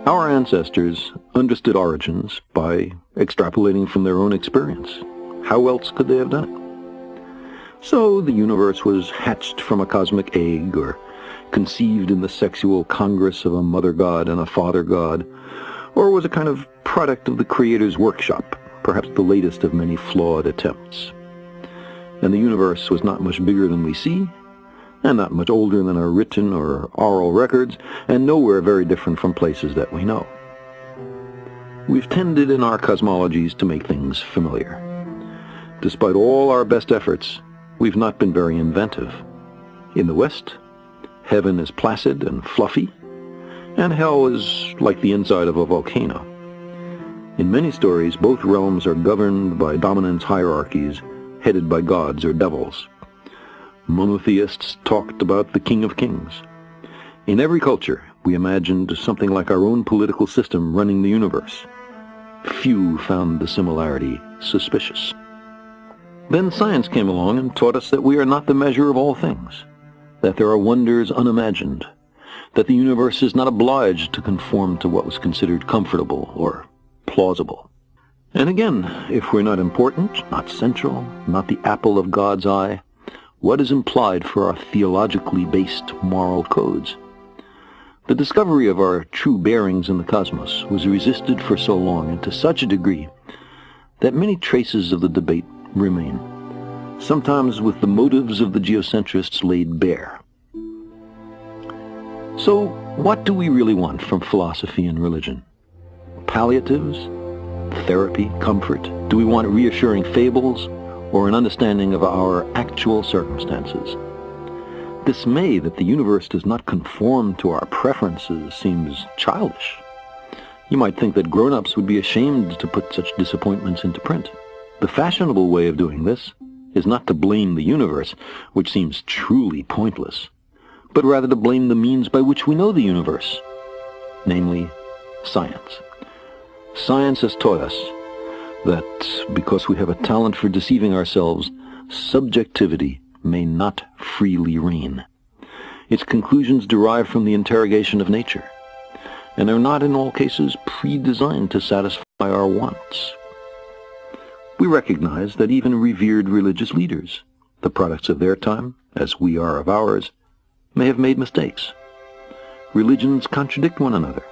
Our ancestors understood origins by extrapolating from their own experience. How else could they have done it? So the universe was hatched from a cosmic egg, or conceived in the sexual congress of a mother god and a father god, or was a kind of product of the Creator's workshop, perhaps the latest of many flawed attempts. And the universe was not much bigger than we see, and not much older than our written or oral records, and nowhere very different from places that we know. We've tended in our cosmologies to make things familiar. Despite all our best efforts, we've not been very inventive. In the West, heaven is placid and fluffy, and hell is like the inside of a volcano. In many stories, both realms are governed by dominance hierarchies headed by gods or devils. Monotheists talked about the King of Kings. In every culture, we imagined something like our own political system running the universe. Few found the similarity suspicious. Then science came along and taught us that we are not the measure of all things, that there are wonders unimagined, that the universe is not obliged to conform to what was considered comfortable or plausible. And again, if we're not important, not central, not the apple of God's eye, what is implied for our theologically based moral codes? The discovery of our true bearings in the cosmos was resisted for so long and to such a degree that many traces of the debate remain, sometimes with the motives of the geocentrists laid bare. So, what do we really want from philosophy and religion? Palliatives? Therapy? Comfort? Do we want reassuring fables, or an understanding of our actual circumstances? Dismay that the universe does not conform to our preferences seems childish. You might think that grown-ups would be ashamed to put such disappointments into print. The fashionable way of doing this is not to blame the universe, which seems truly pointless, but rather to blame the means by which we know the universe, namely, science. Science has taught us that because we have a talent for deceiving ourselves, subjectivity may not freely reign. Its conclusions derive from the interrogation of nature, and are not in all cases pre-designed to satisfy our wants. We recognize that even revered religious leaders, the products of their time, as we are of ours, may have made mistakes. Religions contradict one another.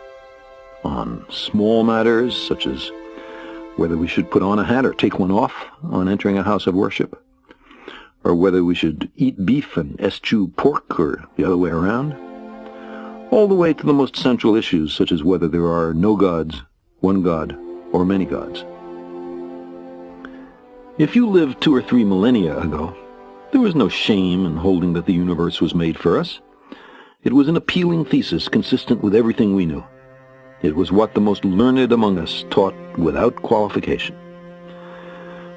On small matters, such as whether we should put on a hat or take one off on entering a house of worship, or whether we should eat beef and eschew pork or the other way around, all the way to the most central issues such as whether there are no gods, one god, or many gods. If you lived 2 or 3 millennia ago, there was no shame in holding that the universe was made for us. It was an appealing thesis consistent with everything we knew. It was what the most learned among us taught without qualification.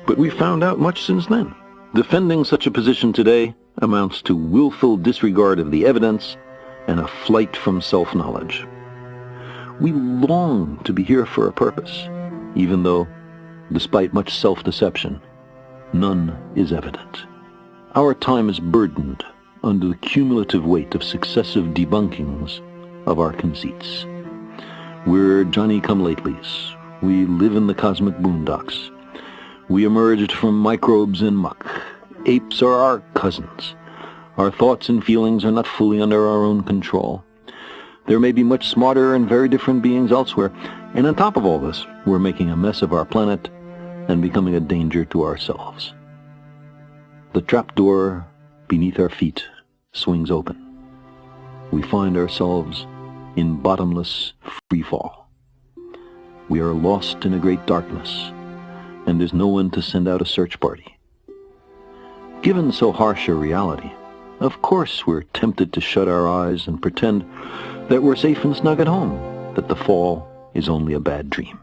But we've found out much since then. Defending such a position today amounts to willful disregard of the evidence and a flight from self-knowledge. We long to be here for a purpose, even though, despite much self-deception, none is evident. Our time is burdened under the cumulative weight of successive debunkings of our conceits. We're Johnny-come-latelys. We live in the cosmic boondocks. We emerged from microbes and muck. Apes are our cousins. Our thoughts and feelings are not fully under our own control. There may be much smarter and very different beings elsewhere, and on top of all this, we're making a mess of our planet and becoming a danger to ourselves. The trapdoor beneath our feet swings open. We find ourselves in bottomless freefall. We are lost in a great darkness, and there's no one to send out a search party. Given so harsh a reality, of course we're tempted to shut our eyes and pretend that we're safe and snug at home, that the fall is only a bad dream.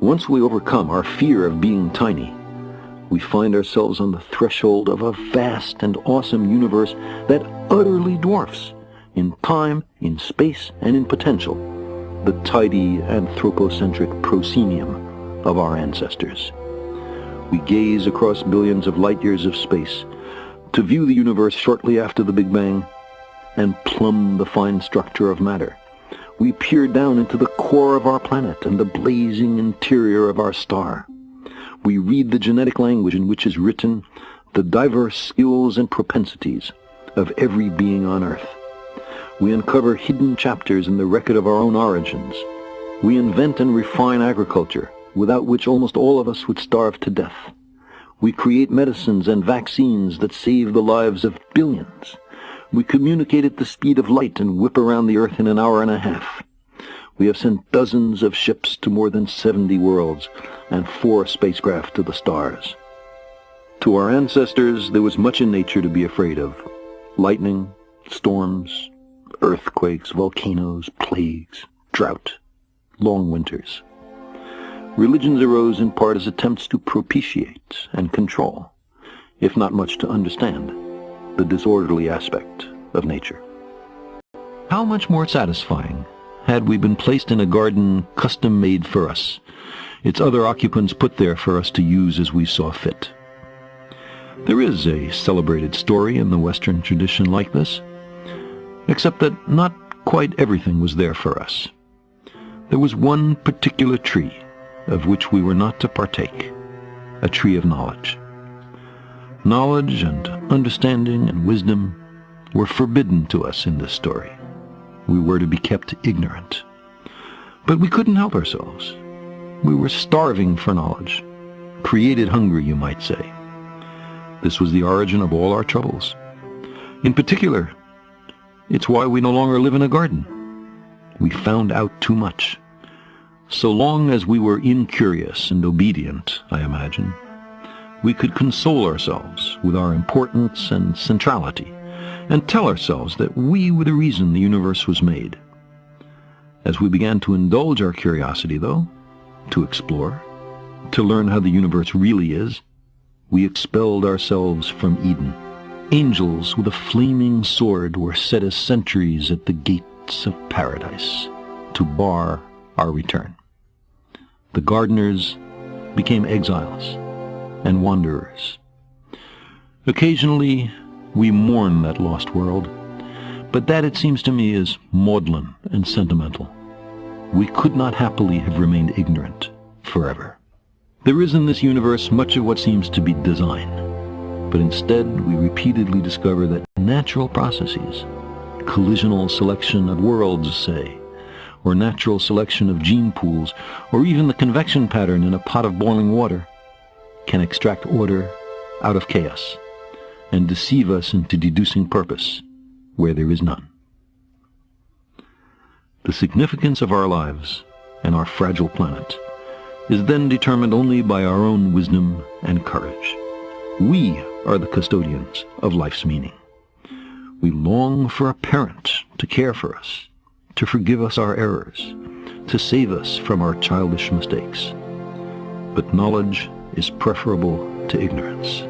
Once we overcome our fear of being tiny, we find ourselves on the threshold of a vast and awesome universe that utterly dwarfs, in time, in space, and in potential, the tidy anthropocentric proscenium of our ancestors. We gaze across billions of light years of space to view the universe shortly after the Big Bang and plumb the fine structure of matter, We peer down into the core of our planet and the blazing interior of our star. We read the genetic language in which is written the diverse skills and propensities of every being on Earth. We uncover hidden chapters in the record of our own origins. We invent and refine agriculture, without which almost all of us would starve to death. We create medicines and vaccines that save the lives of billions. We communicate at the speed of light and whip around the Earth in an hour and a half. We have sent dozens of ships to more than 70 worlds and 4 spacecraft to the stars. To our ancestors, there was much in nature to be afraid of. Lightning, storms, earthquakes, volcanoes, plagues, drought, long winters. Religions arose in part as attempts to propitiate and control, if not much to understand, the disorderly aspect of nature. How much more satisfying had we been placed in a garden custom-made for us, its other occupants put there for us to use as we saw fit. There is a celebrated story in the Western tradition like this, except that not quite everything was there for us. There was one particular tree of which we were not to partake, a tree of knowledge. Knowledge and understanding and wisdom were forbidden to us in this story. We were to be kept ignorant. But we couldn't help ourselves. We were starving for knowledge, created hungry, you might say. This was the origin of all our troubles. In particular, it's why we no longer live in a garden. We found out too much. So long as we were incurious and obedient, I imagine, we could console ourselves with our importance and centrality, and tell ourselves that we were the reason the universe was made. As we began to indulge our curiosity, though, to explore, to learn how the universe really is, we expelled ourselves from Eden. Angels with a flaming sword were set as sentries at the gates of paradise to bar our return. The gardeners became exiles and wanderers. Occasionally, we mourn that lost world, but that, it seems to me, is maudlin and sentimental. We could not happily have remained ignorant forever. There is in this universe much of what seems to be design, but instead we repeatedly discover that natural processes, collisional selection of worlds, say, or natural selection of gene pools, or even the convection pattern in a pot of boiling water, can extract order out of chaos and deceive us into deducing purpose where there is none. The significance of our lives and our fragile planet is then determined only by our own wisdom and courage. We are the custodians of life's meaning. We long for a parent to care for us, to forgive us our errors, to save us from our childish mistakes. But knowledge is preferable to ignorance.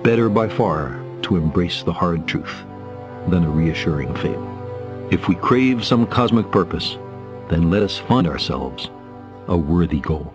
Better by far to embrace the hard truth than a reassuring fable. If we crave some cosmic purpose, then let us find ourselves a worthy goal.